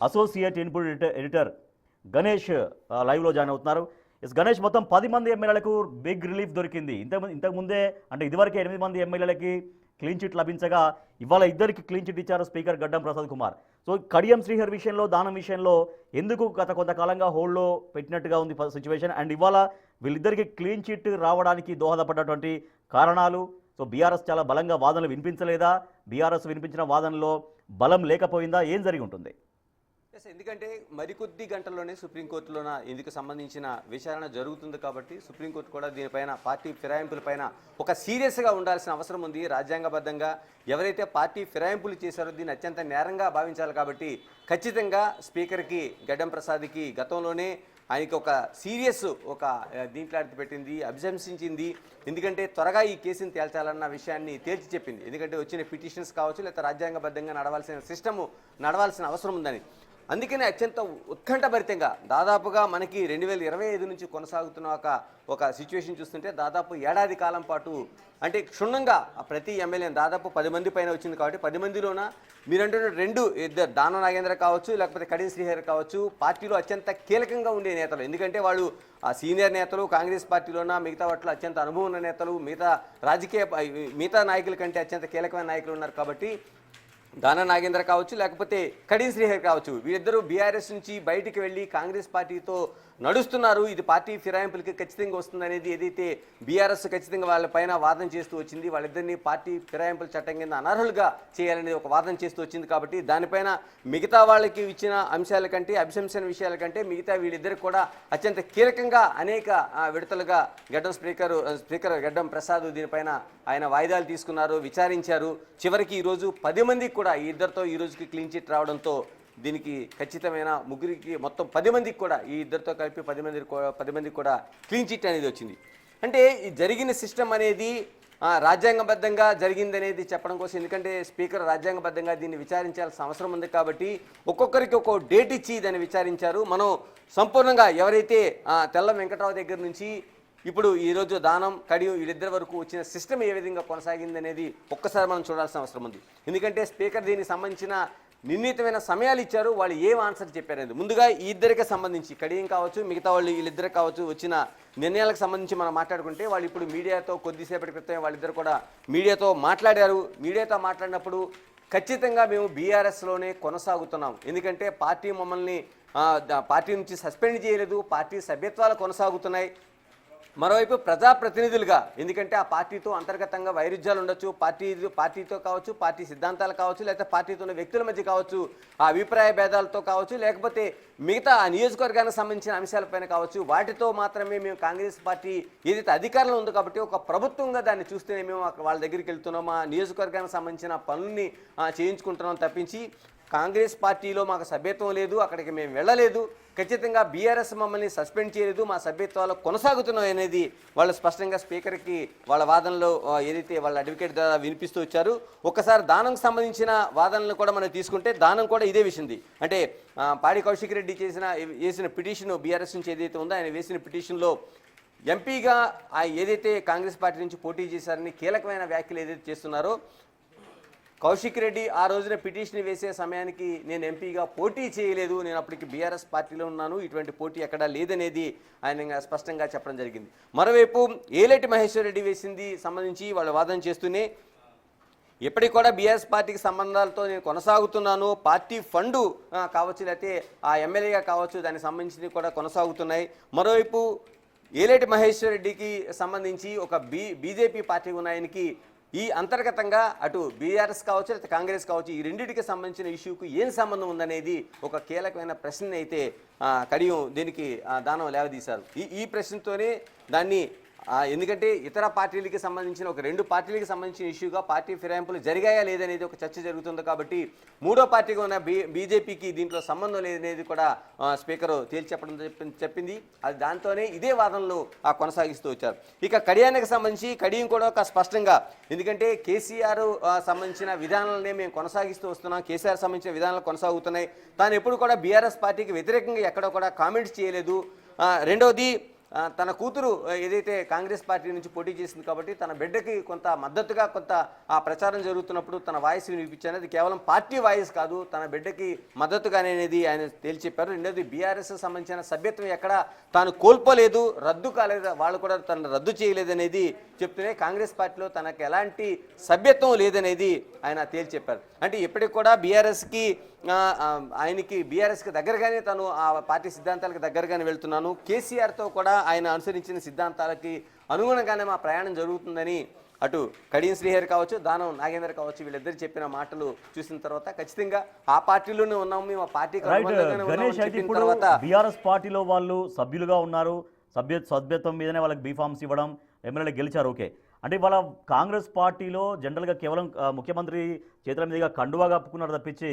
Associate input editor Ganesh లైవ్లో join అవుతున్నారు. గణేష్, మొత్తం 10 మంది ఎమ్మెల్యేలకు బిగ్ రిలీఫ్ దొరికింది. ఇంతకుముందే అంటే ఇదివరకే 8 మంది ఎమ్మెల్యేలకి క్లీన్ చిట్ లభించగా ఇవాళ ఇద్దరికి క్లీన్ చిట్ ఇచ్చారు స్పీకర్ గడ్డం ప్రసాద్ కుమార్. సో కడియం శ్రీహర్ విషయంలో, దానం విషయంలో ఎందుకు గత కొంతకాలంగా హోల్డ్లో పెట్టినట్టుగా ఉంది సిచ్యువేషన్, అండ్ ఇవాళ వీళ్ళిద్దరికి క్లీన్ చిట్ రావడానికి దోహదపడ్డటువంటి కారణాలు? సో బీఆర్ఎస్ చాలా బలంగా వాదనలు వినిపించలేదా? బీఆర్ఎస్ వినిపించిన వాదనలో బలం లేకపోయిందా? ఏం జరిగి ఉంటుంది? ఎందుకంటే మరికొద్ది గంటల్లోనే సుప్రీంకోర్టులోన ఇందుకు సంబంధించిన విచారణ జరుగుతుంది కాబట్టి సుప్రీంకోర్టు కూడా దీనిపైన పార్టీ ఫిరాయింపులపైన ఒక సీరియస్గా ఉండాల్సిన అవసరం ఉంది. రాజ్యాంగబద్ధంగా ఎవరైతే పార్టీ ఫిరాయింపులు చేశారో దీన్ని అత్యంత నేరంగా భావించాలి కాబట్టి ఖచ్చితంగా స్పీకర్కి గడ్డం ప్రసాద్కి గతంలోనే ఆయనకి ఒక సీరియస్ ఒక దీంట్లో పెట్టింది, అభిశంసించింది. ఎందుకంటే త్వరగా ఈ కేసుని తేల్చాలన్న విషయాన్ని తేల్చి చెప్పింది. ఎందుకంటే వచ్చిన పిటిషన్స్ కావచ్చు, లేకపోతే రాజ్యాంగబద్ధంగా నడవాల్సిన సిస్టము నడవాల్సిన అవసరం ఉందని. అందుకనే అత్యంత ఉత్కంఠభరితంగా దాదాపుగా మనకి 2025 నుంచి కొనసాగుతున్న ఒక సిచ్యువేషన్ చూస్తుంటే దాదాపు ఏడాది కాలం పాటు అంటే క్షుణ్ణంగా ప్రతి ఎమ్మెల్యే దాదాపు 10 మంది పైన వచ్చింది కాబట్టి 10 మందిలోన మీరంటున్న ఇద్దరు దానం నాగేంద్ర కావచ్చు, లేకపోతే కడియం శ్రీహరి కావచ్చు, పార్టీలో అత్యంత కీలకంగా ఉండే నేతలు. ఎందుకంటే వాళ్ళు ఆ సీనియర్ నేతలు, కాంగ్రెస్ పార్టీలోన మిగతా వాటిలో అత్యంత అనుభవం ఉన్న నేతలు, మిగతా నాయకుల కంటే అత్యంత కీలకమైన నాయకులు ఉన్నారు కాబట్టి దానం నాగేంద్ర కావచ్చు, లేకపోతే కడియం శ్రీహరి కావచ్చు, వీరిద్దరూ బీఆర్ఎస్ నుంచి బయటికి వెళ్ళి కాంగ్రెస్ పార్టీతో నడుస్తున్నారు. ఇది పార్టీ ఫిరాయింపులకి ఖచ్చితంగా వస్తుందనేది ఏదైతే బీఆర్ఎస్ ఖచ్చితంగా వాళ్ళపైన వాదన చేస్తూ వచ్చింది, వాళ్ళిద్దరినీ పార్టీ ఫిరాయింపుల చట్టం కింద అనర్హులుగా చేయాలనేది ఒక వాదన చేస్తూ వచ్చింది. కాబట్టి దానిపైన మిగతా వాళ్ళకి ఇచ్చిన అంశాల కంటే, అభిశంసన విషయాల కంటే మిగతా వీళ్ళిద్దరికి కూడా అత్యంత కీలకంగా అనేక విడతలుగా స్పీకర్ గడ్డం ప్రసాద్ దీనిపైన ఆయన వాయిదాలు తీసుకున్నారు, విచారించారు. చివరికి ఈరోజు 10 మందికి కూడా ఈ ఇద్దరితో ఈ రోజుకి క్లీన్ చిట్ రావడంతో దీనికి ఖచ్చితమైన ముగ్గురికి మొత్తం 10 మందికి కూడా ఈ ఇద్దరితో కలిపి 10 మందికి కూడా క్లీన్ చిట్ అనేది వచ్చింది. అంటే ఈ జరిగిన సిస్టమ్ అనేది రాజ్యాంగబద్ధంగా జరిగిందనేది చెప్పడం కోసం, ఎందుకంటే స్పీకర్ రాజ్యాంగబద్ధంగా దీన్ని విచారించాల్సిన అవసరం ఉంది కాబట్టి ఒక్కొక్కరికి ఒక్కో డేట్ ఇచ్చి దాన్ని విచారించారు. మనం సంపూర్ణంగా ఎవరైతే తెల్ల వెంకటరావు దగ్గర నుంచి ఇప్పుడు ఈరోజు దానం కడియం వీళ్ళిద్దరి వరకు వచ్చిన సిస్టమ్ ఏ విధంగా కొనసాగిందనేది ఒక్కసారి మనం చూడాల్సిన అవసరం ఉంది. ఎందుకంటే స్పీకర్ దీనికి సంబంధించిన నిర్ణీతమైన సమయాలు ఇచ్చారు, వాళ్ళు ఏం ఆన్సర్ చెప్పారనేది. ముందుగా ఈ ఇద్దరికి సంబంధించి కడియం కావచ్చు, మిగతా వాళ్ళు వీళ్ళిద్దరికి కావచ్చు వచ్చిన నిర్ణయాలకు సంబంధించి మనం మాట్లాడుకుంటే వాళ్ళు ఇప్పుడు మీడియాతో కొద్దిసేపటి క్రితం వాళ్ళిద్దరు కూడా మీడియాతో మాట్లాడారు. మీడియాతో మాట్లాడినప్పుడు ఖచ్చితంగా మేము బీఆర్ఎస్లోనే కొనసాగుతున్నాం, ఎందుకంటే పార్టీ మమ్మల్ని పార్టీ నుంచి సస్పెండ్ చేయలేదు, పార్టీ సభ్యత్వాలు కొనసాగుతున్నాయి. మరోవైపు ప్రజాప్రతినిధులుగా, ఎందుకంటే ఆ పార్టీతో అంతర్గతంగా వైరుధ్యాలు ఉండొచ్చు, పార్టీతో కావచ్చు, పార్టీ సిద్ధాంతాలు కావచ్చు, లేకపోతే పార్టీతో ఉన్న వ్యక్తుల మధ్య కావచ్చు, ఆ అభిప్రాయ భేదాలతో కావచ్చు, లేకపోతే మిగతా ఆ నియోజకవర్గానికి సంబంధించిన అంశాలపైన కావచ్చు, వాటితో మాత్రమే మేము కాంగ్రెస్ పార్టీ ఏదైతే అధికారంలో ఉందో కాబట్టి ఒక ప్రభుత్వంగా దాన్ని చూస్తేనే మేము వాళ్ళ దగ్గరికి వెళ్తున్నాం, ఆ నియోజకవర్గానికి సంబంధించిన పనుల్ని చేయించుకుంటున్నాం తప్పించి కాంగ్రెస్ పార్టీలో మాకు సభ్యత్వం లేదు, అక్కడికి మేము వెళ్ళలేదు, ఖచ్చితంగా బీఆర్ఎస్ మమ్మల్ని సస్పెండ్ చేయలేదు, మా సభ్యత్వాలు కొనసాగుతున్నాయి అనేది వాళ్ళు స్పష్టంగా స్పీకర్కి వాళ్ళ వాదనలో ఏదైతే వాళ్ళ అడ్వకేట్ ద్వారా వినిపిస్తూ వచ్చారు. ఒక్కసారి దానంకు సంబంధించిన వాదనలను కూడా మనం తీసుకుంటే దానం కూడా ఇదే విషయంది. అంటే పాడి కౌశిక్ రెడ్డి వేసిన పిటిషన్ బీఆర్ఎస్ నుంచి ఏదైతే ఉందో ఆయన వేసిన పిటిషన్లో ఎంపీగా ఏదైతే కాంగ్రెస్ పార్టీ నుంచి పోటీ చేశారని కీలకమైన వ్యాఖ్యలు ఏదైతే చేస్తున్నారో, కౌశిక్ రెడ్డి ఆ రోజున పిటిషన్ వేసే సమయానికి నేను ఎంపీగా పోటీ చేయలేదు, నేను అప్పటికి బీఆర్ఎస్ పార్టీలో ఉన్నాను, ఇటువంటి పోటీ ఎక్కడా లేదనేది ఆయన స్పష్టంగా చెప్పడం జరిగింది. మరోవైపు ఏలేటి మహేశ్వర్ రెడ్డి వేసింది సంబంధించి వాళ్ళు వాదన చేస్తూనే ఎప్పటికి కూడా బీఆర్ఎస్ పార్టీకి సంబంధాలతో నేను కొనసాగుతున్నాను, పార్టీ ఫండు కావచ్చు, లేకపోతే ఆ ఎమ్మెల్యేగా కావచ్చు, దానికి సంబంధించినవి కూడా కొనసాగుతున్నాయి. మరోవైపు ఏలేటి మహేశ్వర్ రెడ్డికి సంబంధించి ఒక బీజేపీ పార్టీ ఉన్న ఆయనకి ఈ అంతర్గతంగా అటు బీఆర్ఎస్ కావచ్చు, లేకపోతే కాంగ్రెస్ కావచ్చు, ఈ రెండింటికి సంబంధించిన ఇష్యూకు ఏం సంబంధం ఉందనేది ఒక కీలకమైన ప్రశ్న అయితే కడియం దీనికి దానం లేవదీశారు. ఈ ప్రశ్నతోనే దాన్ని ఎందుకంటే ఇతర పార్టీలకి సంబంధించిన ఒక 2 పార్టీలకి సంబంధించిన ఇష్యూగా పార్టీ ఫిరాయింపులు జరిగాయా లేదనేది ఒక చర్చ జరుగుతుంది కాబట్టి మూడో పార్టీగా ఉన్న బీజేపీకి దీంట్లో సంబంధం లేదనేది కూడా స్పీకర్ తేల్చెప్పడం చెప్పింది. అది దాంతోనే ఇదే వాదనలు కొనసాగిస్తూ వచ్చారు. ఇక కడియానికి సంబంధించి కడియం కూడా ఒక స్పష్టంగా, ఎందుకంటే కేసీఆర్ సంబంధించిన విధానాలనే మేము కొనసాగిస్తూ వస్తున్నాం, కేసీఆర్ సంబంధించిన విధానాలు కొనసాగుతున్నాయి, తాను ఎప్పుడు కూడా బీఆర్ఎస్ పార్టీకి వ్యతిరేకంగా ఎక్కడో కూడా కామెంట్స్ చేయలేదు. రెండవది తన కూతురు ఏదైతే కాంగ్రెస్ పార్టీ నుంచి పోటీ చేసింది కాబట్టి తన బిడ్డకి కొంత మద్దతుగా కొంత ఆ ప్రచారం జరుగుతున్నప్పుడు తన వాయిస్ వినిపించారు. అది కేవలం పార్టీ వాయిస్ కాదు, తన బిడ్డకి మద్దతుగానే అనేది ఆయన తేల్చి చెప్పారు. రెండోది బీఆర్ఎస్ సంబంధించిన సభ్యత్వం ఎక్కడ తాను కోల్పోలేదు, రద్దు కాలేదు, వాళ్ళు కూడా తను రద్దు చేయలేదనేది చెప్తూనే కాంగ్రెస్ పార్టీలో తనకు ఎలాంటి సభ్యత్వం లేదనేది ఆయన తేల్చి చెప్పారు. అంటే ఇప్పటికి కూడా బీఆర్ఎస్కి ఆయనకి బీఆర్ఎస్కి దగ్గరగానే తను ఆ పార్టీ సిద్ధాంతాలకు దగ్గరగానే వెళ్తున్నాను, కేసీఆర్తో కూడా ఆయన అనుసరించిన సిద్ధాంతాలకి అనుగుణంగానే మా ప్రయాణం జరుగుతుందని అటు కడియం శ్రీహరి కావచ్చు, దానం నాగేందర్ కావచ్చు, వీళ్ళిద్దరు చెప్పిన మాటలు చూసిన తర్వాత ఖచ్చితంగా ఆ పార్టీలోనే ఉన్నాము, మేము ఆ పార్టీకి గణేష్ అయితే ఇప్పుడు బీఆర్ఎస్ పార్టీలో వాళ్ళు సభ్యులుగా ఉన్నారు, సభ్యత్వం మీదనే వాళ్ళకి బీఫామ్స్ ఇవ్వడం, ఎమ్మెల్యేలు గెలిచారు, ఓకే. అంటే ఇవాళ కాంగ్రెస్ పార్టీలో జనరల్గా కేవలం ముఖ్యమంత్రి చేతుల మీదుగా కండువా కప్పుకున్నారు తప్పించి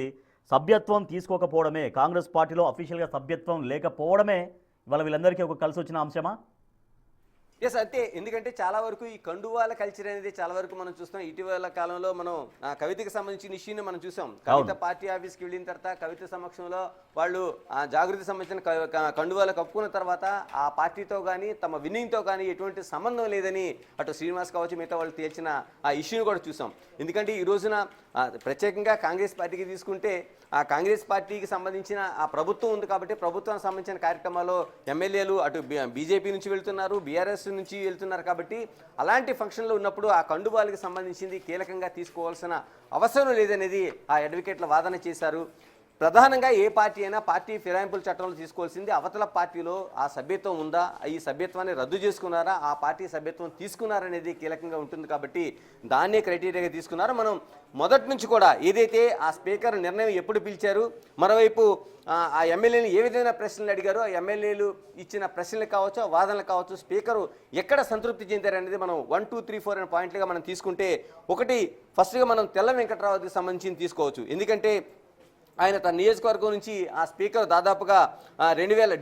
సభ్యత్వం తీసుకోకపోవడమే, కాంగ్రెస్ పార్టీలో అఫీషియల్గా సభ్యత్వం లేకపోవడమే ఇవాళ వీళ్ళందరికీ ఒక కలిసి వచ్చిన అంశమా? ఎస్, అంతే. ఎందుకంటే చాలా వరకు ఈ కండువాల కల్చర్ అనేది చాలా వరకు మనం చూస్తాం. ఇటీవల కాలంలో మనం కవితకి సంబంధించిన ఇష్యూని మనం చూసాం. కవిత పార్టీ ఆఫీస్కి వెళ్ళిన తర్వాత కవిత సమక్షంలో వాళ్ళు జాగృతి సంబంధించిన కండువాలు కప్పుకున్న తర్వాత ఆ పార్టీతో కానీ తమ విన్నింగ్తో కానీ ఎటువంటి సంబంధం లేదని అటు శ్రీనివాస్ కావచ్చు మిగతా వాళ్ళు తేల్చిన ఆ ఇష్యూని కూడా చూసాం. ఎందుకంటే ఈ రోజున ప్రత్యేకంగా కాంగ్రెస్ పార్టీకి తీసుకుంటే ఆ కాంగ్రెస్ పార్టీకి సంబంధించిన ఆ ప్రభుత్వం ఉంది కాబట్టి ప్రభుత్వానికి సంబంధించిన కార్యక్రమాల్లో ఎమ్మెల్యేలు అటు బీజేపీ నుంచి వెళ్తున్నారు, బీఆర్ఎస్ నుంచి వెళ్తున్నారు కాబట్టి అలాంటి ఫంక్షన్లో ఉన్నప్పుడు ఆ కండువాలకు సంబంధించింది కీలకంగా తీసుకోవాల్సిన అవసరం లేదనేది ఆ అడ్వకేట్ల వాదన చేశారు. ప్రధానంగా ఏ పార్టీ అయినా పార్టీ ఫిరాయింపుల చట్టంలో తీసుకోవాల్సింది అవతల పార్టీలో ఆ సభ్యత్వం ఉందా, ఈ సభ్యత్వాన్ని రద్దు చేసుకున్నారా, ఆ పార్టీ సభ్యత్వం తీసుకున్నారనేది కీలకంగా ఉంటుంది కాబట్టి దాన్నే క్రైటీరియాగా తీసుకున్నారు. మనం మొదటి నుంచి కూడా ఏదైతే ఆ స్పీకర్ నిర్ణయం ఎప్పుడు పిలిచారు, మరోవైపు ఆ ఎమ్మెల్యేలు ఏ విధమైన ప్రశ్నలు అడిగారో ఆ ఎమ్మెల్యేలు ఇచ్చిన ప్రశ్నలు కావచ్చు, వాదనలు కావచ్చు, స్పీకరు ఎక్కడ సంతృప్తి చెందారనేది మనం 1, 2, 3, 4 అనే పాయింట్లుగా మనం తీసుకుంటే, ఒకటి ఫస్ట్గా మనం తెల్ల వెంకట్రావుకి సంబంధించి తీసుకోవచ్చు. ఎందుకంటే ఆయన తన నియోజకవర్గం నుంచి ఆ స్పీకర్ దాదాపుగా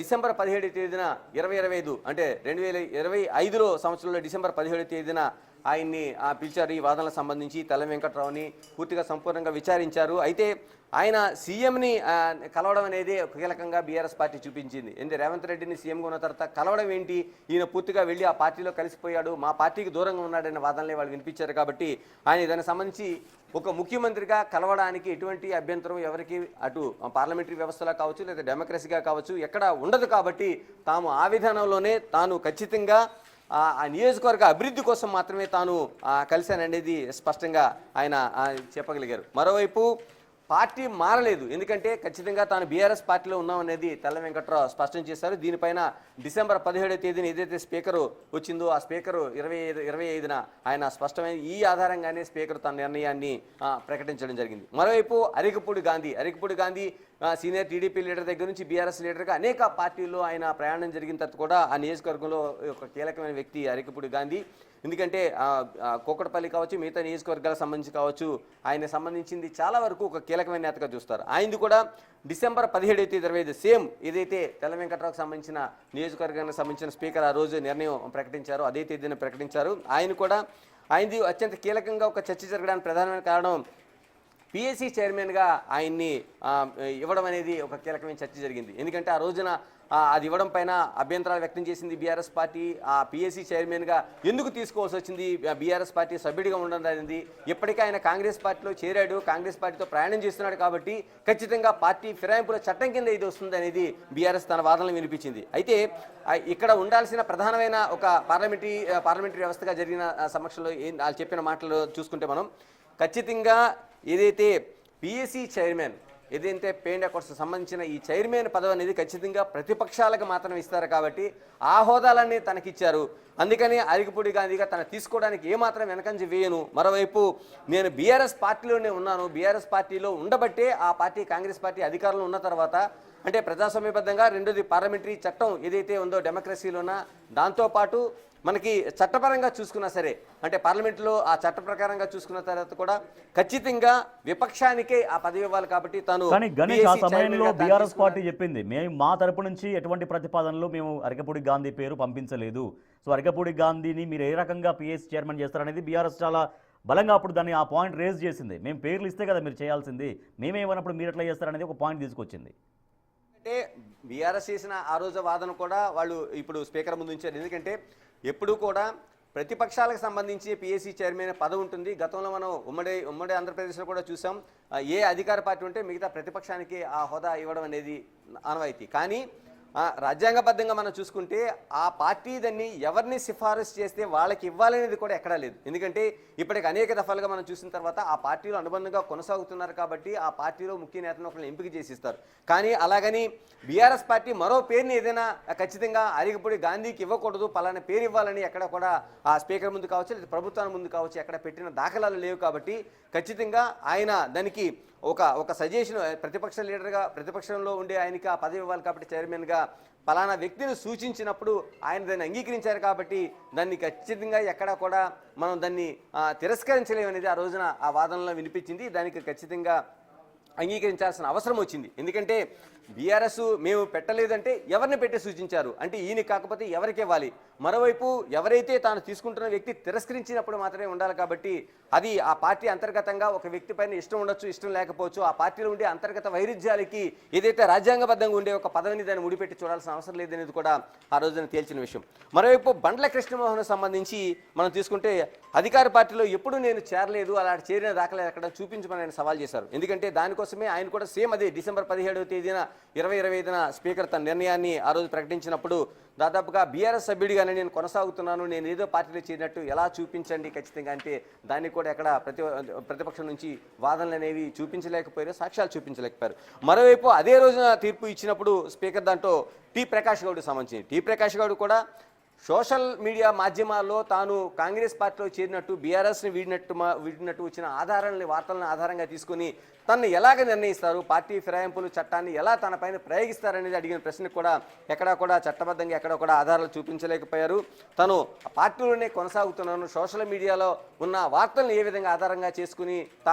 డిసెంబర్ 17 తేదీన 2025 అంటే 2025లో సంవత్సరంలో డిసెంబర్ 17 తేదీన ఆయన్ని పిలిచారు. ఈ వాదనలకు సంబంధించి తెల్ల వెంకట్రావుని పూర్తిగా సంపూర్ణంగా విచారించారు. అయితే ఆయన సీఎంని కలవడం అనేది కీలకంగా బీఆర్ఎస్ పార్టీ చూపించింది. ఎందుకంటే రేవంత్ రెడ్డిని సీఎంగా ఉన్న తర్వాత కలవడం ఏంటి, ఈయన పూర్తిగా వెళ్ళి ఆ పార్టీలో కలిసిపోయాడు, మా పార్టీకి దూరంగా ఉన్నాడనే వాదనలే వాళ్ళు వినిపించారు. కాబట్టి ఆయన దానికి సంబంధించి ఒక ముఖ్యమంత్రిగా కలవడానికి ఎటువంటి అభ్యంతరం ఎవరికి అటు పార్లమెంటరీ వ్యవస్థలో కావచ్చు లేదా డెమోక్రసీగా కావచ్చు ఎక్కడ ఉండదు. కాబట్టి తాము ఆ విధానంలోనే తాను ఖచ్చితంగా ఆ నియోజకవర్గ అభివృద్ధి కోసం మాత్రమే తాను కలిశాననేది స్పష్టంగా ఆయన చెప్పగలిగారు. మరోవైపు పార్టీ మారలేదు, ఎందుకంటే ఖచ్చితంగా తాను బీఆర్ఎస్ పార్టీలో ఉన్నామనేది తెల్ల వెంకట్రావు స్పష్టం చేశారు. దీనిపైన డిసెంబర్ 17 తేదీన ఏదైతే స్పీకరు వచ్చిందో ఆ స్పీకరు 25న ఆయన స్పష్టమైన ఈ ఆధారంగానే స్పీకర్ తన నిర్ణయాన్ని ప్రకటించడం జరిగింది. మరోవైపు Arikapudi Gandhi senior TDP leader దగ్గర నుంచి బీఆర్ఎస్ లీడర్గా అనేక పార్టీల్లో ఆయన ప్రయాణం జరిగిన తర్వాత కూడా ఆ నియోజకవర్గంలో ఒక కీలకమైన వ్యక్తి అరికపూడి గాంధీ. ఎందుకంటే కోకటపల్లి కావచ్చు మిగతా నియోజకవర్గాలకు సంబంధించి కావచ్చు ఆయన సంబంధించింది చాలా వరకు ఒక కీలకమైన నేతగా చూస్తారు. ఆయనది కూడా డిసెంబర్ 17 తేదీ 25 సేమ్ ఏదైతే తెల్ల వెంకట్రావుకు సంబంధించిన నియోజకవర్గానికి సంబంధించిన స్పీకర్ ఆ రోజు నిర్ణయం ప్రకటించారో అదే తేదీన ప్రకటించారు. ఆయనది అత్యంత కీలకంగా ఒక చర్చ జరగడానికి ప్రధానమైన కారణం పిఎస్సి చైర్మన్గా ఆయన్ని ఇవ్వడం అనేది ఒక కీలకమైన చర్చ జరిగింది. ఎందుకంటే ఆ రోజున అది ఇవ్వడం పైన అభ్యంతరాలు వ్యక్తం చేసింది బీఆర్ఎస్ పార్టీ. ఆ పిఎస్సి చైర్మన్గా ఎందుకు తీసుకోవాల్సి వచ్చింది, బీఆర్ఎస్ పార్టీ సభ్యుడిగా ఉండడం అనేది, ఇప్పటికే ఆయన కాంగ్రెస్ పార్టీలో చేరాడు, కాంగ్రెస్ పార్టీతో ప్రయాణం చేస్తున్నాడు కాబట్టి ఖచ్చితంగా పార్టీ ఫిరాయింపుల చట్టం కింద ఇది వస్తుంది అనేది బీఆర్ఎస్ తన వాదనలు వినిపించింది. అయితే ఇక్కడ ఉండాల్సిన ప్రధానమైన ఒక పార్లమెంటరీ వ్యవస్థగా జరిగిన సమక్షంలో వాళ్ళు చెప్పిన మాటలు చూసుకుంటే మనం ఖచ్చితంగా ఏదైతే పిఎస్సి చైర్మన్ ఏదైతే పేండ్ అకౌంట్స్ సంబంధించిన ఈ చైర్మన్ పదవి అనేది ఖచ్చితంగా ప్రతిపక్షాలకు మాత్రం ఇస్తారు కాబట్టి ఆ హోదాలన్నీ తనకిచ్చారు. అందుకని అరికపూడి గాంధీగా తన తీసుకోవడానికి ఏమాత్రం వెనకంజ వేయను. మరోవైపు నేను బీఆర్ఎస్ పార్టీలోనే ఉన్నాను, బీఆర్ఎస్ పార్టీలో ఉండబట్టే ఆ పార్టీ కాంగ్రెస్ పార్టీ అధికారంలో ఉన్న తర్వాత అంటే ప్రజాస్వామ్యబద్ధంగా రెండోది పార్లమెంటరీ చట్టం ఏదైతే ఉందో డెమోక్రసీలోన దాంతోపాటు మనకి చట్టపరంగా చూసుకున్నా సరే అంటే పార్లమెంట్లో ఆ చట్ట ప్రకారంగా చూసుకున్న తర్వాత కూడా ఖచ్చితంగా విపక్షానికే ఆ పదవి ఇవ్వాలి కాబట్టి తాను. కానీ గణేష్ ఆ సమయంలో బీఆర్ఎస్ పార్టీ చెప్పింది మేము మా తరపు నుంచి ఎటువంటి ప్రతిపాదనలు మేము అరికపూడి గాంధీ పేరు పంపించలేదు. సో అరికపూడి గాంధీని మీరు ఏ రకంగా పిఎస్సి చైర్మన్ చేస్తారనేది బీఆర్ఎస్ చాలా బలంగా అప్పుడు దాన్ని ఆ పాయింట్ రేజ్ చేసింది. మేము పేర్లు ఇస్తే కదా మీరు చేయాల్సింది, మేమేమన్నప్పుడు మీరు ఎట్లా చేస్తారనేది ఒక పాయింట్ తీసుకొచ్చింది. అంటే బీఆర్ఎస్ చేసిన ఆ రోజు వాదన కూడా వాళ్ళు ఇప్పుడు స్పీకర్ ముందు ఉంచారు. ఎందుకంటే ఎప్పుడూ కూడా ప్రతిపక్షాలకు సంబంధించి పిఎస్సి చైర్మన్ పదవి ఉంటుంది. గతంలో మనం ఉమ్మడి ఆంధ్రప్రదేశ్లో కూడా చూసాం. ఏ అధికార పార్టీ ఉంటే మిగతా ప్రతిపక్షానికి ఆ హోదా ఇవ్వడం అనేది ఆనవాయితీ. కానీ రాజ్యాంగబద్ధంగా మనం చూసుకుంటే ఆ పార్టీ దాన్ని ఎవరిని సిఫారసు చేస్తే వాళ్ళకి ఇవ్వాలనేది కూడా ఎక్కడా లేదు. ఎందుకంటే ఇప్పటికి అనేక దఫాలుగా మనం చూసిన తర్వాత ఆ పార్టీలో అనుబంధంగా కొనసాగుతున్నారు కాబట్టి ఆ పార్టీలో ముఖ్య నేతను ఒకరిని ఎంపిక చేసిస్తారు. కానీ అలాగని బీఆర్ఎస్ పార్టీ మరో పేరుని ఏదైనా ఖచ్చితంగా అరిగిపొడి గాంధీకి ఇవ్వకూడదు, పలానా పేరు ఇవ్వాలని ఎక్కడ కూడా ఆ స్పీకర్ ముందు కావచ్చు లేదా ప్రభుత్వాల ముందు కావచ్చు ఎక్కడ పెట్టిన దాఖలాలు లేవు. కాబట్టి ఖచ్చితంగా ఆయన దానికి ఒక సజెషన్ ప్రతిపక్ష లీడర్గా ప్రతిపక్షంలో ఉండే ఆయనకి ఆ పదవి ఇవ్వాలి కాబట్టి చైర్మన్గా పలానా వ్యక్తిని సూచించినప్పుడు ఆయన దాన్ని అంగీకరించారు కాబట్టి దాన్ని ఖచ్చితంగా ఎక్కడా కూడా మనం దాన్ని తిరస్కరించలేమనేది ఆ రోజున ఆ వాదనలో వినిపించింది. దానికి ఖచ్చితంగా అంగీకరించాల్సిన అవసరం వచ్చింది. ఎందుకంటే బీఆర్ఎస్ మేము పెట్టలేదంటే ఎవరిని పెట్టి సూచించారు అంటే ఈయన కాకపోతే ఎవరికి ఇవ్వాలి. మరోవైపు ఎవరైతే తాను తీసుకుంటున్న వ్యక్తి తిరస్కరించినప్పుడు మాత్రమే ఉండాలి. కాబట్టి అది ఆ పార్టీ అంతర్గతంగా ఒక వ్యక్తి పైన ఇష్టం ఉండొచ్చు, ఇష్టం లేకపోవచ్చు. ఆ పార్టీలో ఉండే అంతర్గత వైరుధ్యాలకి ఏదైతే రాజ్యాంగబద్ధంగా ఉండే ఒక పదవిని దాన్ని ముడిపెట్టి చూడాల్సిన అవసరం లేదనేది కూడా ఆ రోజున తేల్చిన విషయం. మరోవైపు బండ్ల కృష్ణమోహన్ సంబంధించి మనం తీసుకుంటే అధికార పార్టీలో ఎప్పుడు నేను చేరలేదు, అలా చేరిన దాఖలా ఎక్కడ చూపించమని ఆయన సవాల్ చేశారు. ఎందుకంటే దానికోసమే ఆయన కూడా సేమ్ అదే డిసెంబర్ 17వ తేదీన 2025న స్పీకర్ తన నిర్ణయాన్ని ఆ రోజు ప్రకటించినప్పుడు దాదాపుగా బీఆర్ఎస్ సభ్యుడిగానే నేను కొనసాగుతున్నాను, నేను ఏదో పార్టీలో చేరినట్టు ఎలా చూపించండి ఖచ్చితంగా అంటే దాన్ని కూడా ఎక్కడ ప్రతిపక్షం నుంచి వాదనలు అనేవి చూపించలేకపోయారు, సాక్ష్యాలు చూపించలేకపోయారు. మరోవైపు అదే రోజున తీర్పు ఇచ్చినప్పుడు స్పీకర్ దాంట్లో టి ప్రకాష్ గౌడ్కి సంబంధించి టి ప్రకాష్ గౌడ్ కూడా సోషల్ మీడియా మాధ్యమాల్లో తాను కాంగ్రెస్ పార్టీలో చేరినట్టు బీఆర్ఎస్ని వీడినట్టు వచ్చిన వార్తలను ఆధారంగా తీసుకుని తనను ఎలాగ నిర్ణయిస్తారు, పార్టీ ఫిరాయింపుల చట్టాన్ని ఎలా తన పైన ప్రయోగిస్తారనేది అడిగిన ప్రశ్నకు కూడా ఎక్కడా కూడా చట్టబద్ధంగా ఎక్కడ కూడా ఆధారాలు చూపించలేకపోయారు. తను పార్టీలోనే కొనసాగుతున్నాను, సోషల్ మీడియాలో ఉన్న వార్తలను ఏ విధంగా ఆధారంగా చేసుకుని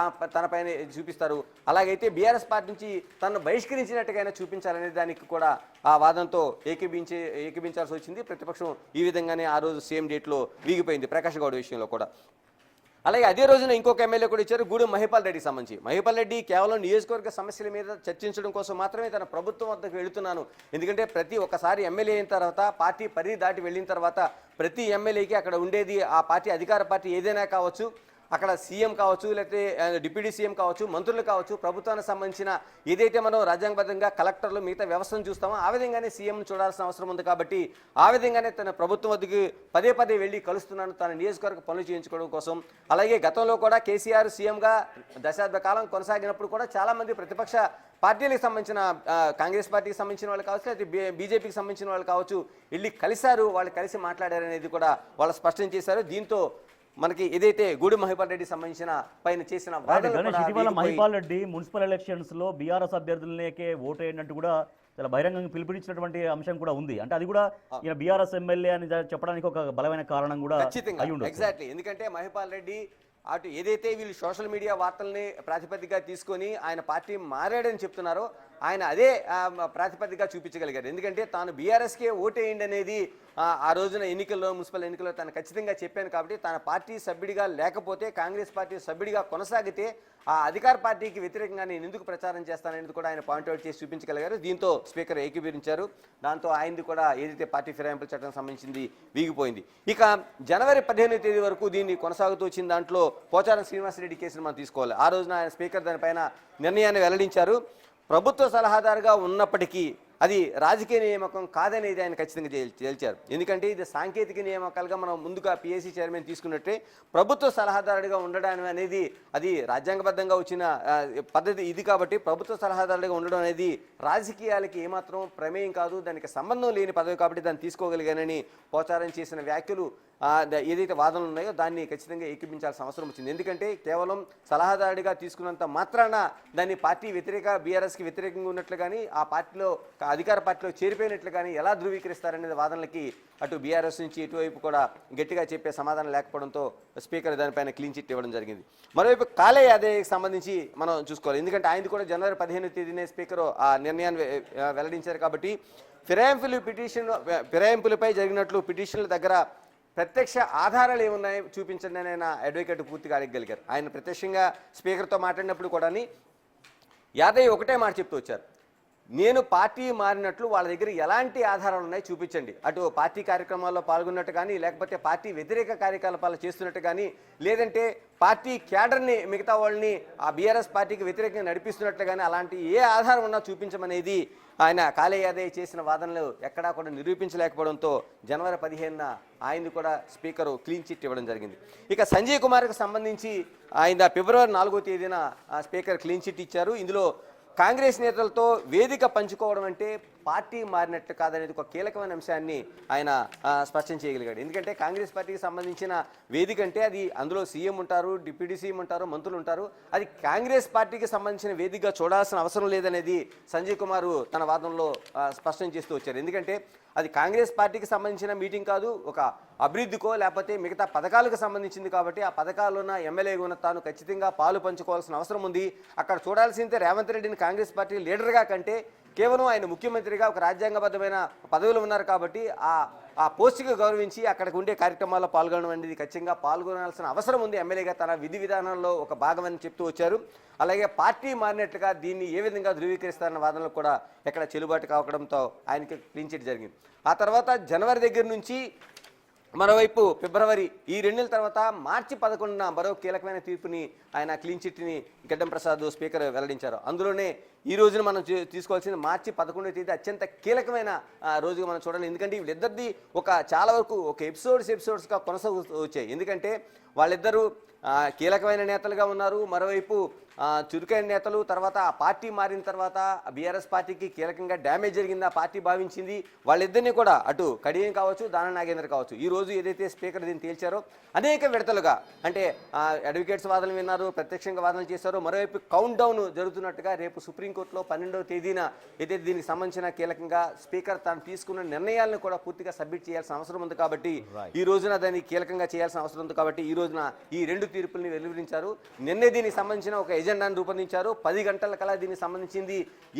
తన పైన చూపిస్తారు, అలాగైతే బీఆర్ఎస్ పార్టీ నుంచి తనను బహిష్కరించినట్టుగా చూపించాలనే దానికి కూడా ఆ వాదనతో ఏకీభించాల్సి వచ్చింది. ప్రతిపక్షం ఈ విధంగానే ఆ రోజు సేమ్ డేట్లో వీగిపోయింది ప్రకాష్ గౌడ్ విషయంలో కూడా. అలాగే అదే రోజున ఇంకొక ఎమ్మెల్యే కూడా ఇచ్చారు, గూడెం మహిపాల్ రెడ్డికి సంబంధించి. మహిపాల్ రెడ్డి కేవలం నియోజకవర్గ సమస్యల మీద చర్చించడం కోసం మాత్రమే తన ప్రభుత్వం వద్దకు వెళుతున్నాను. ఎందుకంటే ఒక్కసారి ఎమ్మెల్యే అయిన తర్వాత పార్టీ పరిధి దాటి వెళ్ళిన తర్వాత ప్రతి ఎమ్మెల్యేకి అక్కడ ఉండేది ఆ పార్టీ అధికార పార్టీ ఏదైనా కావచ్చు, అక్కడ సీఎం కావచ్చు, లేకపోతే డిప్యూటీ సీఎం కావచ్చు, మంత్రులు కావచ్చు, ప్రభుత్వానికి సంబంధించిన ఏదైతే మనం రాజ్యాంగబద్ధంగా కలెక్టర్లు మిగతా వ్యవస్థను చూస్తామో ఆ విధంగానే సీఎంను చూడాల్సిన అవసరం ఉంది. కాబట్టి ఆ విధంగానే తన ప్రభుత్వం వద్దకు పదే వెళ్ళి కలుస్తున్నాను తన నియోజకవర్గ పనులు చేయించుకోవడం కోసం. అలాగే గతంలో కూడా కేసీఆర్ సీఎంగా దశాబ్ద కాలం కొనసాగినప్పుడు కూడా చాలామంది ప్రతిపక్ష పార్టీలకు సంబంధించిన కాంగ్రెస్ పార్టీకి సంబంధించిన వాళ్ళు కావచ్చు, లేకపోతే బీజేపీకి సంబంధించిన వాళ్ళు కావచ్చు వెళ్ళి కలిశారు, వాళ్ళు కలిసి మాట్లాడారనేది కూడా వాళ్ళు స్పష్టం చేశారు. దీంతో మనకి ఏదైతే గూడెం మహిపాల్ రెడ్డి సంబంధించిన పైన చేసిన ఇటీవల మహిపాల్ రెడ్డి మున్సిపల్ ఎలక్షన్స్ లో బీఆర్ఎస్ అభ్యర్థులకే ఓటు వేయనట్టు కూడా చాలా బహిరంగంగా పిలుపునిచ్చినటువంటి అంశం కూడా ఉంది. అంటే అది కూడా ఈయన బీఆర్ఎస్ ఎమ్మెల్యే అని చెప్పడానికి ఒక బలమైన కారణం కూడా ఖచ్చితంగా ఎగ్జాక్ట్లీ. ఎందుకంటే మహిపాల్ రెడ్డి అటు ఏదైతే వీళ్ళు సోషల్ మీడియా వార్తల్ని ప్రాతిపదికగా తీసుకొని ఆయన పార్టీ మారాడని చెప్తున్నారో ఆయన అదే ప్రాతిపదికగా చూపించగలిగారు. ఎందుకంటే తాను బీఆర్ఎస్కే ఓటేయండి అనేది ఆ రోజున మున్సిపల్ ఎన్నికల్లో తను ఖచ్చితంగా చెప్పాను. కాబట్టి తన పార్టీ సభ్యుడిగా లేకపోతే కాంగ్రెస్ పార్టీ సభ్యుడిగా కొనసాగితే ఆ అధికార పార్టీకి వ్యతిరేకంగా నేను ఎందుకు ప్రచారం చేస్తాననేది కూడా ఆయన పాయింట్అవుట్ చేసి చూపించగలిగారు. దీంతో స్పీకర్ ఏకీభవించారు. దాంతో ఆయనది కూడా ఏదైతే పార్టీ ఫిరాయింపుల చట్టం సంబంధించింది వీగిపోయింది. ఇక జనవరి 15వ తేదీ వరకు దీన్ని కొనసాగుతూ వచ్చిన దాంట్లో పోచారం శ్రీనివాసరెడ్డి కేసును మనం తీసుకోవాలి. ఆ రోజున ఆయన స్పీకర్ దానిపైన నిర్ణయాన్ని వెల్లడించారు. ప్రభుత్వ సలహాదారుగా ఉన్నప్పటికీ అది రాజకీయ నియామకం కాదనేది ఆయన ఖచ్చితంగా తేల్చారు. ఎందుకంటే ఇది సాంకేతిక నియామకాలుగా మనం ముందుగా పిఎస్సి చైర్మన్ తీసుకున్నట్టే ప్రభుత్వ సలహాదారుడిగా ఉండడం అనేది అది రాజ్యాంగబద్ధంగా వచ్చిన పద్ధతి ఇది. కాబట్టి ప్రభుత్వ సలహాదారుడిగా ఉండడం అనేది రాజకీయాలకి ఏమాత్రం ప్రమేయం కాదు, దానికి సంబంధం లేని పదవి. కాబట్టి దాన్ని తీసుకోగలిగానని పోచారం చేసిన వ్యాఖ్యలు ఏదైతే వాదనలు ఉన్నాయో దాన్ని ఖచ్చితంగా ఏకీభించాల్సిన అవసరం వచ్చింది. ఎందుకంటే కేవలం సలహాదారుడిగా తీసుకున్నంత మాత్రాన దాన్ని పార్టీ బీఆర్ఎస్కి వ్యతిరేకంగా ఉన్నట్లు కానీ ఆ పార్టీలో అధికార పార్టీలో చేరిపోయినట్లు కానీ ఎలా ధృవీకరిస్తారనేది వాదనలకి అటు బీఆర్ఎస్ నుంచి ఇటువైపు కూడా గట్టిగా చెప్పే సమాధానం లేకపోవడంతో స్పీకర్ దానిపైన క్లీన్ చిట్ ఇవ్వడం జరిగింది. మరోవైపు కాలే యాదవ్కి సంబంధించి మనం చూసుకోవాలి. ఎందుకంటే ఆయన కూడా జనవరి 15వ తేదీనే స్పీకర్ ఆ నిర్ణయాన్ని వెల్లడించారు. కాబట్టి ఫిరాయింపులపై జరిగినట్లు పిటిషన్ల దగ్గర ప్రత్యక్ష ఆధారాలు ఏమున్నాయి చూపించండి అని ఆయన అడ్వకేట్ పూర్తిగా అడగగలిగారు. ఆయన ప్రత్యక్షంగా స్పీకర్తో మాట్లాడినప్పుడు కూడా యాదయ్య ఒకటే మాట చెప్తూ వచ్చారు, నేను పార్టీ మారినట్లు వాళ్ళ దగ్గర ఎలాంటి ఆధారాలు ఉన్నాయి చూపించండి. అటు పార్టీ కార్యక్రమాల్లో పాల్గొన్నట్టు కానీ, లేకపోతే పార్టీ వ్యతిరేక కార్యకలాపాలు చేస్తున్నట్టు కానీ, లేదంటే పార్టీ క్యాడర్ని మిగతా వాళ్ళని ఆ బీఆర్ఎస్ పార్టీకి వ్యతిరేకంగా నడిపిస్తున్నట్లు కానీ అలాంటి ఏ ఆధారం ఉన్నా చూపించమనేది ఆయన కాళే యాదవ్ చేసిన వాదనలు ఎక్కడా కూడా నిరూపించలేకపోవడంతో జనవరి 15న ఆయన్ని కూడా స్పీకరు క్లీన్ చిట్ ఇవ్వడం జరిగింది. ఇక సంజయ్ కుమార్కి సంబంధించి ఆయన ఫిబ్రవరి 4వ తేదీన స్పీకర్ క్లీన్ చిట్ ఇచ్చారు. ఇందులో కాంగ్రెస్ నేతలతో వేదిక పంచుకోవడం అంటే పార్టీ మారినట్టు కాదనేది ఒక కీలకమైన అంశాన్ని ఆయన స్పష్టం చేయగలిగాడు. ఎందుకంటే కాంగ్రెస్ పార్టీకి సంబంధించిన వేదిక అంటే అది అందులో సీఎం ఉంటారు, డిప్యూటీ సీఎం ఉంటారు, మంత్రులు ఉంటారు. అది కాంగ్రెస్ పార్టీకి సంబంధించిన వేదికగా చూడాల్సిన అవసరం లేదనేది సంజయ్ కుమార్ తన వాదనలో స్పష్టం చేస్తూ వచ్చారు. ఎందుకంటే అది కాంగ్రెస్ పార్టీకి సంబంధించిన మీటింగ్ కాదు, ఒక అభివృద్ధికో లేకపోతే మిగతా పథకాలకు సంబంధించింది కాబట్టి ఆ పథకాల్లో ఉన్న ఎమ్మెల్యేగా ఉన్న తాను ఖచ్చితంగా పాలు పంచుకోవాల్సిన అవసరం ఉంది. అక్కడ చూడాల్సిందే రేవంత్ రెడ్డిని కాంగ్రెస్ పార్టీ లీడర్గా కంటే కేవలం ఆయన ముఖ్యమంత్రిగా ఒక రాజ్యాంగబద్ధమైన పదవిలో ఉన్నారు కాబట్టి ఆ పోస్టుకి గౌరవించి అక్కడికి ఉండే కార్యక్రమాల్లో పాల్గొనడం అనేది ఖచ్చితంగా పాల్గొనాల్సిన అవసరం ఉంది ఎమ్మెల్యేగా తన విధి విధానంలో ఒక భాగమని చెప్తూ వచ్చారు. అలాగే పార్టీ మారినట్లుగా దీన్ని ఏ విధంగా ధృవీకరిస్తారన్న వాదనలు కూడా ఎక్కడ చెల్లుబాటు కావడంతో ఆయనకి క్లీన్ చిట్ జరిగింది. ఆ తర్వాత జనవరి దగ్గర నుంచి మరోవైపు ఫిబ్రవరి ఈ 2 నెలల తర్వాత మార్చి 11న మరో కీలకమైన తీర్పుని ఆయన క్లీన్ చిట్ని గడ్డం ప్రసాద్ స్పీకర్ వెల్లడించారు. అందులోనే ఈ రోజున మనం తీసుకోవాల్సింది మార్చి 11వ తేదీ అత్యంత కీలకమైన రోజుగా మనం చూడాలి. ఎందుకంటే వీళ్ళిద్దరిది చాలా వరకు ఒక ఎపిసోడ్స్గా కొనసాగుతూ వచ్చాయి. ఎందుకంటే వాళ్ళిద్దరూ కీలకమైన నేతలుగా ఉన్నారు. మరోవైపు చురుకైన నేతలు. తర్వాత ఆ పార్టీ మారిన తర్వాత బీఆర్ఎస్ పార్టీకి కీలకంగా డ్యామేజ్ జరిగింది ఆ పార్టీ భావించింది. వాళ్ళిద్దరినీ కూడా అటు కడియం కావచ్చు, దానం నాగేంద్ర కావచ్చు, ఈ రోజు ఏదైతే స్పీకర్ దీన్ని తేల్చారో అనేక విడతలుగా అంటే అడ్వకేట్స్ వాదనలు విన్నారు, ప్రత్యక్షంగా వాదనలు చేశారు. మరోవైపు కౌంట్ డౌన్ జరుగుతున్నట్టుగా రేపు సుప్రీంకోర్టులో 12వ తేదీన ఏదైతే దీనికి సంబంధించిన కీలకంగా స్పీకర్ తాను తీసుకున్న నిర్ణయాలను కూడా పూర్తిగా సబ్మిట్ చేయాల్సిన అవసరం ఉంది కాబట్టి ఈ రోజున దాన్ని కీలకంగా చేయాల్సిన అవసరం ఉంది కాబట్టి ఈ రోజున ఈ 2 తీర్పుల్ని వెలువరించారు. నిన్నే దీనికి సంబంధించిన ఒక ఎజెండాను రూపొందించారు. 10 గంటల కల్లా దీనికి సంబంధించింది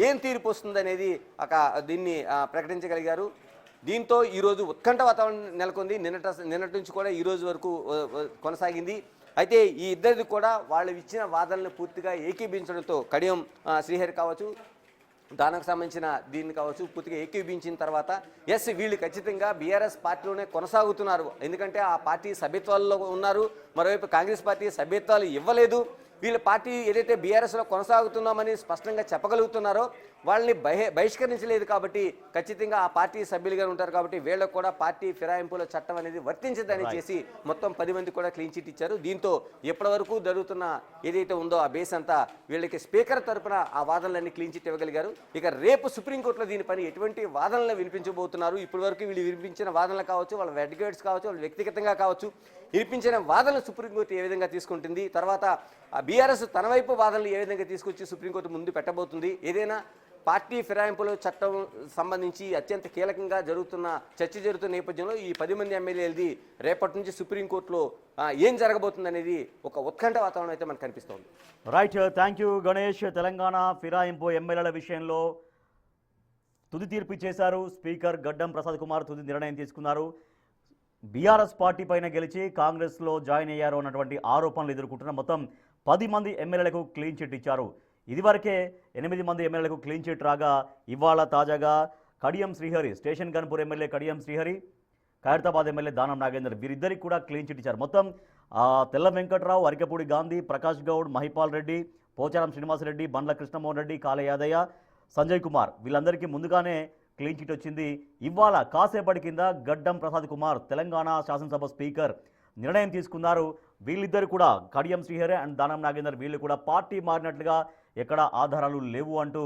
ఏం తీర్పు వస్తుంది అనేది దీన్ని ప్రకటించగలిగారు. దీంతో ఈరోజు ఉత్కంఠ వాతావరణం నెలకొంది. నిన్నటి నుంచి కూడా ఈ రోజు వరకు కొనసాగింది. అయితే ఈ ఇద్దరిది కూడా వాళ్ళు ఇచ్చిన వాదనలు పూర్తిగా ఏకీభించడంతో కడియం శ్రీహరి కావచ్చు, దానికి సంబంధించిన దీన్ని కావచ్చు పూర్తిగా ఏకీభించిన తర్వాత వీళ్ళు ఖచ్చితంగా బీఆర్ఎస్ పార్టీలోనే కొనసాగుతున్నారు. ఎందుకంటే ఆ పార్టీ సభ్యత్వాల్లో ఉన్నారు. మరోవైపు కాంగ్రెస్ పార్టీ సభ్యత్వాలు ఇవ్వలేదు. వీళ్ళ పార్టీ ఏదైతే బీఆర్ఎస్లో కొనసాగుతున్నామని స్పష్టంగా చెప్పగలుగుతున్నారో వాళ్ళని బహిష్కరించలేదు కాబట్టి ఖచ్చితంగా ఆ పార్టీ సభ్యులుగా ఉంటారు కాబట్టి వీళ్ళకు కూడా పార్టీ ఫిరాయింపుల చట్టం అనేది వర్తించదని చేసి మొత్తం 10 మంది కూడా క్లీన్ చిట్ ఇచ్చారు. దీంతో ఇప్పటివరకు జరుగుతున్న ఏదైతే ఉందో ఆ బేస్ అంతా వీళ్ళకి స్పీకర్ తరపున ఆ వాదనలన్నీ క్లీన్ చిట్ ఇవ్వగలిగారు. ఇక రేపు సుప్రీంకోర్టులో దీనిపైన ఎటువంటి వాదనలు వినిపించబోతున్నారు, ఇప్పటి వరకు వీళ్ళు వినిపించిన వాదనలు కావచ్చు, వాళ్ళ అడ్వకేట్స్ కావచ్చు, వాళ్ళు వ్యక్తిగతంగా కావచ్చు, వినిపించిన వాదనలు సుప్రీంకోర్టు ఏ విధంగా తీసుకుంటుంది, తర్వాత బీఆర్ఎస్ తన వైపు వాదనలు ఏ విధంగా తీసుకొచ్చి సుప్రీంకోర్టు ముందు పెట్టబోతుంది, ఏదైనా పార్టీ ఫిరాయింపుల చట్టం సంబంధించి అత్యంత కీలకంగా చర్చ జరుగుతున్న నేపథ్యంలో ఈ 10 మంది ఎమ్మెల్యేలది రేపటి నుంచి సుప్రీంకోర్టులో ఏం జరగబోతుంది అనేది ఒక ఉత్కంఠ వాతావరణం అయితే మనకు కనిపిస్తోంది. Right, thank you Ganesh. Telangana ఫిరాయింపు ఎమ్మెల్యేల విషయంలో తుది తీర్పు చేశారు స్పీకర్ గడ్డం ప్రసాద్ కుమార్. తుది నిర్ణయం తీసుకున్నారు. బీఆర్ఎస్ పార్టీ పైన గెలిచి కాంగ్రెస్లో జాయిన్ అయ్యారు అన్నటువంటి ఆరోపణలు ఎదుర్కొంటున్న మొత్తం 10 మంది ఎమ్మెల్యేలకు క్లీన్ చిట్ ఇచ్చారు. ఇదివరకే 8 మంది ఎమ్మెల్యేలకు క్లీన్ చిట్ రాగా ఇవాళ తాజాగా Kadiyam Srihari, station Ghanpur MLA Kadiyam Srihari, Khairatabad MLA Danam Nagender వీరిద్దరికి కూడా క్లీన్ చిట్ ఇచ్చారు. మొత్తం తెల్ల వెంకట్రావు, అరికపూడి గాంధీ, ప్రకాష్ గౌడ్, మహిపాల్ రెడ్డి, పోచారం శ్రీనివాసరెడ్డి, బండ్ల కృష్ణమోహన్ రెడ్డి, కాళే యాదయ్య, సంజయ్ కుమార్ వీళ్ళందరికీ ముందుగానే క్లీన్ చిట్ వచ్చింది. ఇవాళ కాసేపటి కింద గడ్డం ప్రసాద్ కుమార్ తెలంగాణ శాసనసభ స్పీకర్ నిర్ణయం తీసుకున్నారు. వీళ్ళిద్దరు కూడా కడియం శ్రీహరి అండ్ దానం నాగేందర్ వీళ్ళు కూడా పార్టీ మారినట్లుగా ఎక్కడ ఆధారాలు లేవు అంటూ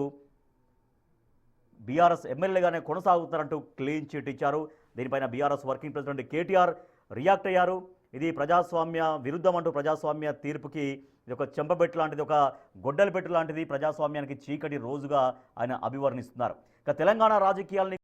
బీఆర్ఎస్ ఎమ్మెల్యేగానే కొనసాగుతారంటూ క్లీన్ చిట్ ఇచ్చారు. దీనిపైన BRS working president KTR react అయ్యారు. ఇది ప్రజాస్వామ్య విరుద్ధం అంటూ ప్రజాస్వామ్య తీర్పుకి ఇది ఒక చెంపబెట్టు లాంటిది, ఒక గొడ్డలి పెట్టు లాంటిది, ప్రజాస్వామ్యానికి చీకటి రోజుగా ఆయన అభివర్ణిస్తున్నారు. ఇక తెలంగాణ రాజకీయాల్ని